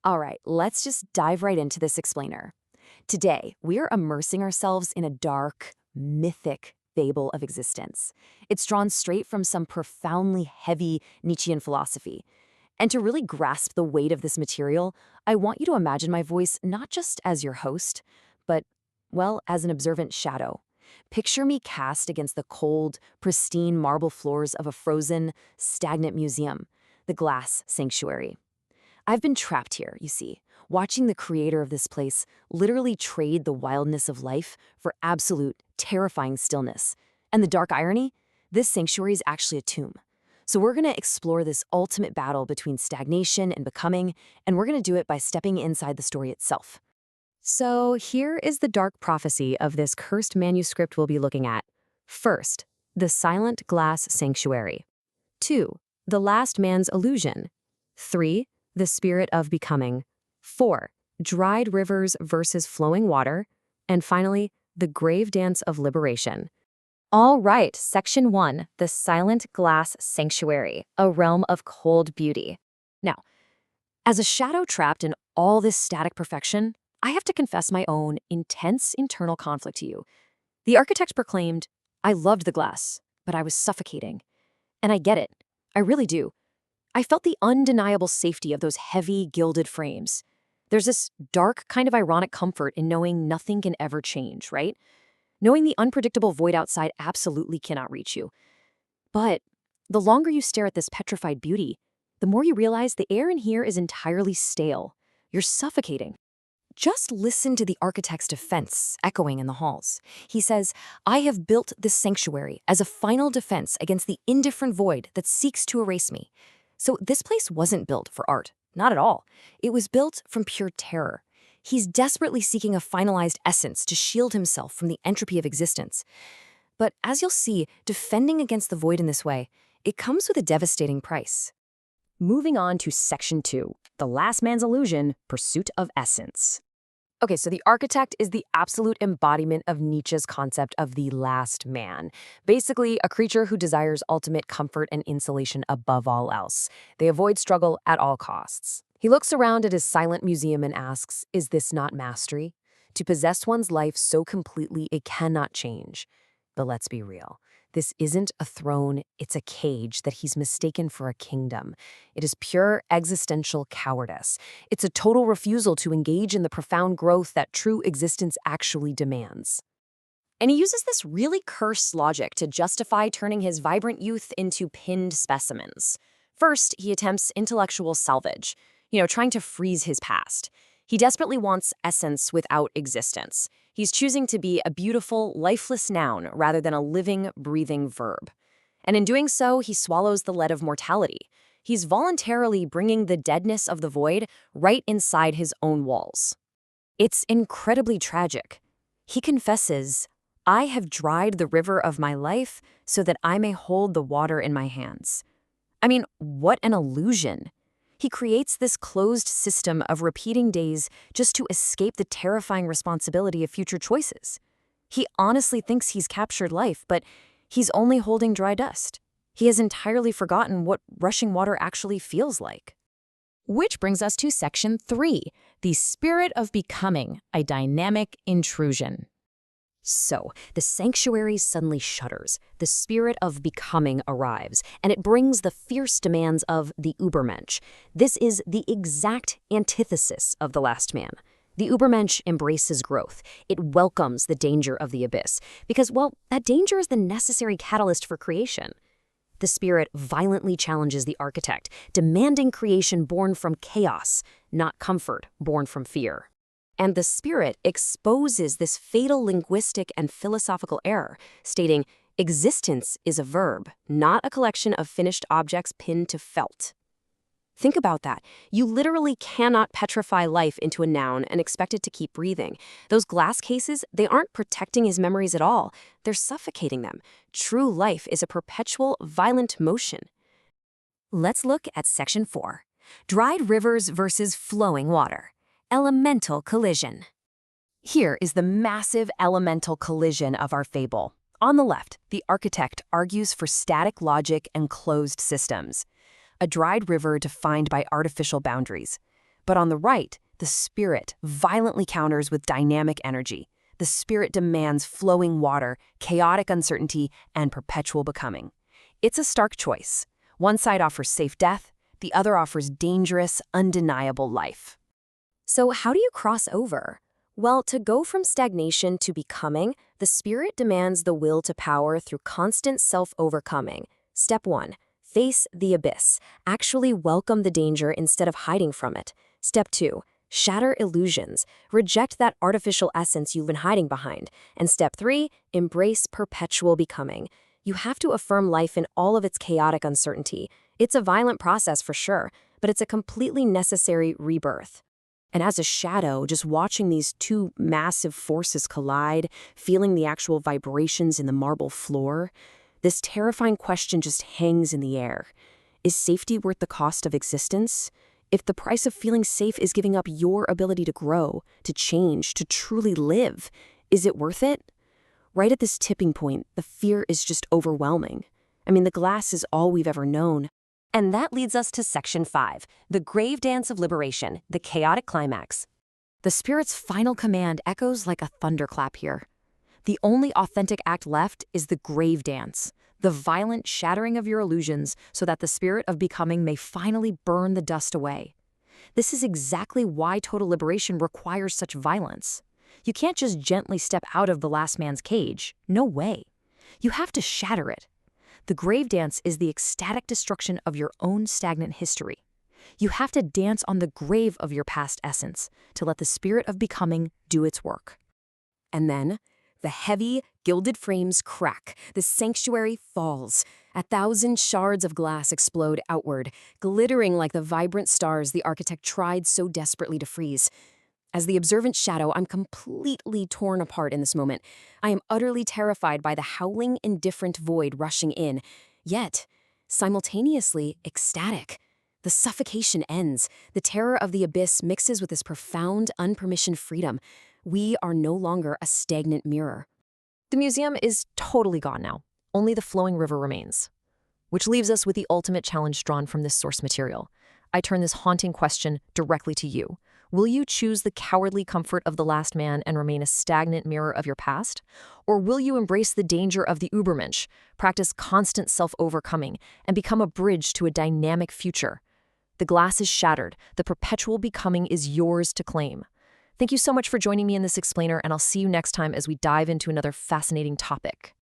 All right, let's just dive right into this explainer. Today, we're immersing ourselves in a dark, mythic fable of existence. It's drawn straight from some profoundly heavy Nietzschean philosophy. And to really grasp the weight of this material, I want you to imagine my voice not just as your host, but, well, as an observant shadow. Picture me cast against the cold, pristine marble floors of a frozen, stagnant museum, the Glass Sanctuary. I've been trapped here, you see, watching the creator of this place literally trade the wildness of life for absolute, terrifying stillness. And the dark irony? This sanctuary is actually a tomb. So we're going to explore this ultimate battle between stagnation and becoming, and we're going to do it by stepping inside the story itself. So here is the dark prophecy of this cursed manuscript we'll be looking at. First, the silent glass sanctuary. 2, the last man's illusion. 3, the spirit of becoming. 4, dried rivers versus flowing water. And finally, the grave dance of liberation. All right, Section 1, the silent glass sanctuary, a realm of cold beauty. Now, as a shadow trapped in all this static perfection, I have to confess my own intense internal conflict to you. The architect proclaimed, I loved the glass, but I was suffocating. And I get it. I really do. I felt the undeniable safety of those heavy, gilded frames. There's this dark kind of ironic comfort in knowing nothing can ever change, right? Knowing the unpredictable void outside absolutely cannot reach you. But the longer you stare at this petrified beauty, the more you realize the air in here is entirely stale. You're suffocating. Just listen to the architect's defense echoing in the halls. He says, I have built this sanctuary as a final defense against the indifferent void that seeks to erase me. So this place wasn't built for art, not at all. It was built from pure terror. He's desperately seeking a finalized essence to shield himself from the entropy of existence. But as you'll see, defending against the void in this way, it comes with a devastating price. Moving on to Section 2, the last man's illusion, pursuit of essence. Okay, so the architect is the absolute embodiment of Nietzsche's concept of the last man. Basically, a creature who desires ultimate comfort and insulation above all else. They avoid struggle at all costs. He looks around at his silent museum and asks, is this not mastery? To possess one's life so completely it cannot change. But let's be real. This isn't a throne, it's a cage that he's mistaken for a kingdom. It is pure existential cowardice. It's a total refusal to engage in the profound growth that true existence actually demands. And he uses this really cursed logic to justify turning his vibrant youth into pinned specimens. First, he attempts intellectual salvage, trying to freeze his past. He desperately wants essence without existence. He's choosing to be a beautiful, lifeless noun rather than a living, breathing verb. And in doing so, he swallows the lead of mortality. He's voluntarily bringing the deadness of the void right inside his own walls. It's incredibly tragic. He confesses, I have dried the river of my life so that I may hold the water in my hands. I mean, what an illusion. He creates this closed system of repeating days just to escape the terrifying responsibility of future choices. He honestly thinks he's captured life, but he's only holding dry dust. He has entirely forgotten what rushing water actually feels like. Which brings us to Section 3, the spirit of becoming, a dynamic intrusion. So, the sanctuary suddenly shudders, the spirit of becoming arrives, and it brings the fierce demands of the Übermensch. This is the exact antithesis of the last man. The Übermensch embraces growth. It welcomes the danger of the abyss, because, well, that danger is the necessary catalyst for creation. The spirit violently challenges the architect, demanding creation born from chaos, not comfort born from fear. And the spirit exposes this fatal linguistic and philosophical error, stating, existence is a verb, not a collection of finished objects pinned to felt. Think about that. You literally cannot petrify life into a noun and expect it to keep breathing. Those glass cases, they aren't protecting his memories at all. They're suffocating them. True life is a perpetual, violent motion. Let's look at Section 4, dried rivers versus flowing water. Elemental collision. Here is the massive elemental collision of our fable. On the left, the architect argues for static logic and closed systems. A dried river defined by artificial boundaries. But on the right, the spirit violently counters with dynamic energy. The spirit demands flowing water, chaotic uncertainty, and perpetual becoming. It's a stark choice. One side offers safe death, the other offers dangerous, undeniable life. So how do you cross over? Well, to go from stagnation to becoming, the spirit demands the will to power through constant self-overcoming. Step 1. Face the abyss. Actually welcome the danger instead of hiding from it. Step 2. Shatter illusions. Reject that artificial essence you've been hiding behind. And step 3. Embrace perpetual becoming. You have to affirm life in all of its chaotic uncertainty. It's a violent process for sure, but it's a completely necessary rebirth. And as a shadow, just watching these two massive forces collide, feeling the actual vibrations in the marble floor, this terrifying question just hangs in the air. Is safety worth the cost of existence? If the price of feeling safe is giving up your ability to grow, to change, to truly live, is it worth it? Right at this tipping point, the fear is just overwhelming. I mean, the glass is all we've ever known. And that leads us to Section 5, the grave dance of liberation, the chaotic climax. The spirit's final command echoes like a thunderclap here. The only authentic act left is the grave dance, the violent shattering of your illusions so that the spirit of becoming may finally burn the dust away. This is exactly why total liberation requires such violence. You can't just gently step out of the last man's cage. No way. You have to shatter it. The grave dance is the ecstatic destruction of your own stagnant history. You have to dance on the grave of your past essence to let the spirit of becoming do its work. And then, the heavy, gilded frames crack, the sanctuary falls. 1,000 shards of glass explode outward, glittering like the vibrant stars the architect tried so desperately to freeze. As the observant shadow, I'm completely torn apart in this moment. I am utterly terrified by the howling, indifferent void rushing in, yet simultaneously ecstatic. The suffocation ends. The terror of the abyss mixes with this profound, unpermissioned freedom. We are no longer a stagnant mirror. The museum is totally gone now. Only the flowing river remains. Which leaves us with the ultimate challenge drawn from this source material. I turn this haunting question directly to you. Will you choose the cowardly comfort of the last man and remain a stagnant mirror of your past? Or will you embrace the danger of the Übermensch, practice constant self-overcoming, and become a bridge to a dynamic future? The glass is shattered. The perpetual becoming is yours to claim. Thank you so much for joining me in this explainer, and I'll see you next time as we dive into another fascinating topic.